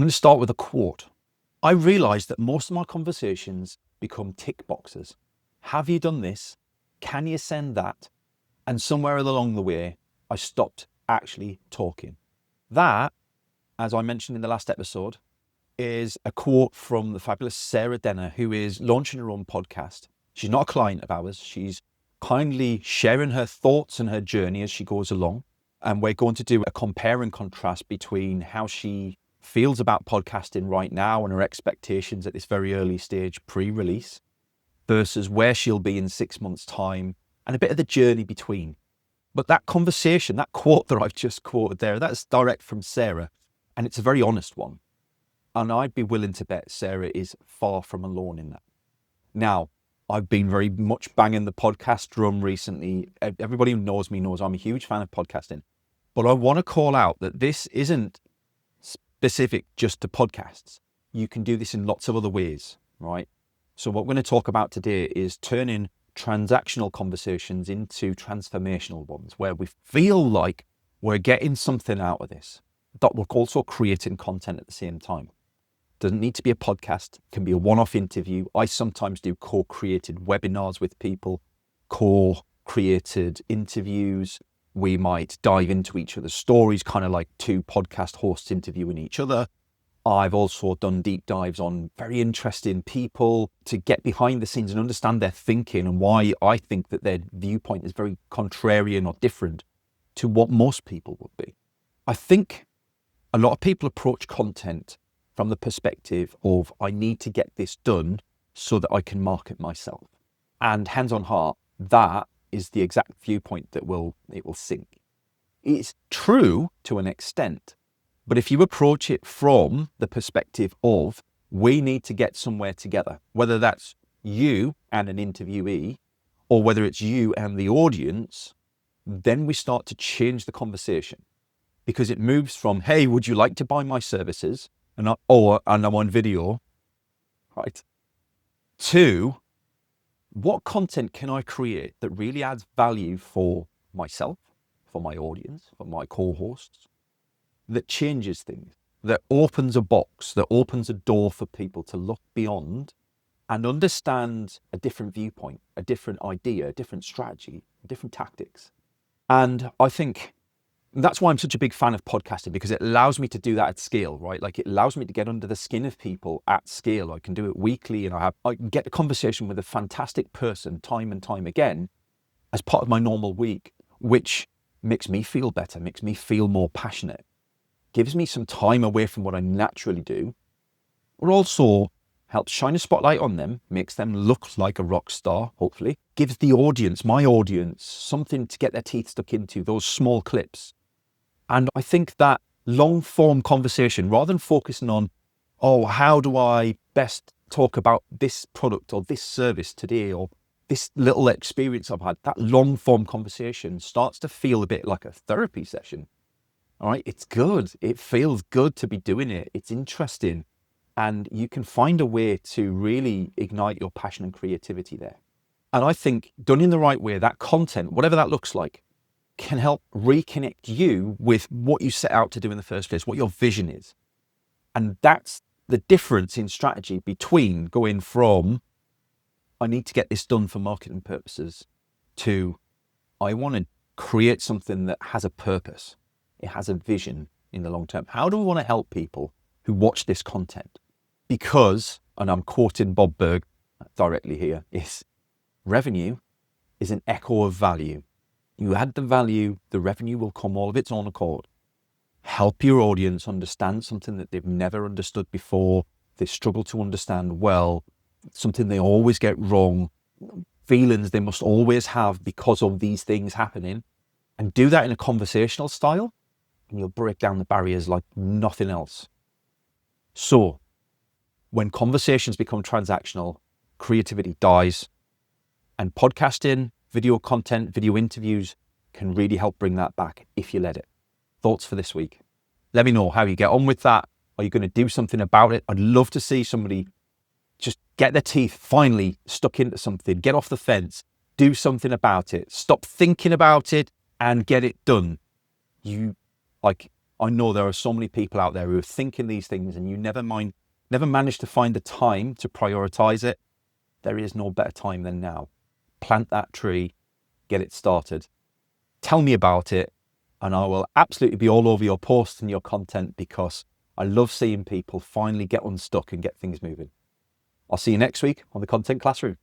I'm going to start with a quote. I realized that most of my conversations become tick boxes. Have you done this? Can you send that? And somewhere along the way, I stopped actually talking. That, as I mentioned in the last episode, is a quote from the fabulous Sarah Denner, who is launching her own podcast. She's not a client of ours. She's kindly sharing her thoughts and her journey as she goes along. And we're going to do a compare and contrast between how she feels about podcasting right now and her expectations at this very early stage pre-release versus where she'll be in 6 months' time and a bit of the journey between. But that conversation, that quote that I've just quoted there, that's direct from Sarah, and it's a very honest one. And I'd be willing to bet Sarah is far from alone in that. Now, I've been very much banging the podcast drum recently. Everybody who knows me knows I'm a huge fan of podcasting. But I want to call out that this isn't specific just to podcasts. You can do this in lots of other ways, right? So what we're going to talk about today is turning transactional conversations into transformational ones, where we feel like we're getting something out of this, but we're also creating content at the same time. Doesn't need to be a podcast, it can be a one-off interview. I sometimes do co-created webinars with people, co-created interviews. We might dive into each other's stories, kind of like two podcast hosts interviewing each other. I've also done deep dives on very interesting people to get behind the scenes and understand their thinking and why I think that their viewpoint is very contrarian or different to what most people would be. I think a lot of people approach content from the perspective of, I need to get this done so that I can market myself. And hands on heart, that is the exact viewpoint that it will sink. It's true to an extent, but if you approach it from the perspective of, we need to get somewhere together, whether that's you and an interviewee, or whether it's you and the audience, then we start to change the conversation, because it moves from, hey, would you like to buy my services? And I'm on video, right? To, what content can I create that really adds value for myself, for my audience, for my co-hosts, that changes things, that opens a box, that opens a door for people to look beyond and understand a different viewpoint, a different idea, a different strategy, different tactics. And I think that's why I'm such a big fan of podcasting, because it allows me to do that at scale, right? Like, it allows me to get under the skin of people at scale. I can do it weekly, and I can get a conversation with a fantastic person time and time again as part of my normal week, which makes me feel better, makes me feel more passionate, gives me some time away from what I naturally do, or also helps shine a spotlight on them, makes them look like a rock star, hopefully, gives the audience, my audience, something to get their teeth stuck into, those small clips. And I think that long form conversation, rather than focusing on, oh, how do I best talk about this product or this service today, or this little experience I've had, that long form conversation starts to feel a bit like a therapy session. All right, it's good. It feels good to be doing it. It's interesting. And you can find a way to really ignite your passion and creativity there. And I think done in the right way, that content, whatever that looks like, can help reconnect you with what you set out to do in the first place, what your vision is. And that's the difference in strategy between going from, I need to get this done for marketing purposes, to, I want to create something that has a purpose. It has a vision in the long term. How do I want to help people who watch this content? Because, and I'm quoting Bob Berg directly here, is revenue is an echo of value. You add the value, the revenue will come all of its own accord. Help your audience understand something that they've never understood before, they struggle to understand well, something they always get wrong, feelings they must always have because of these things happening, and do that in a conversational style, and you'll break down the barriers like nothing else. So, when conversations become transactional, creativity dies, and podcasting, video content, video interviews can really help bring that back if you let it. Thoughts for this week? Let me know how you get on with that. Are you going to do something about it? I'd love to see somebody just get their teeth finally stuck into something, get off the fence, do something about it, stop thinking about it and get it done. I know there are so many people out there who are thinking these things and you never manage to find the time to prioritize it. There is no better time than now. Plant that tree, get it started. Tell me about it, and I will absolutely be all over your posts and your content, because I love seeing people finally get unstuck and get things moving. I'll see you next week on the Content Classroom.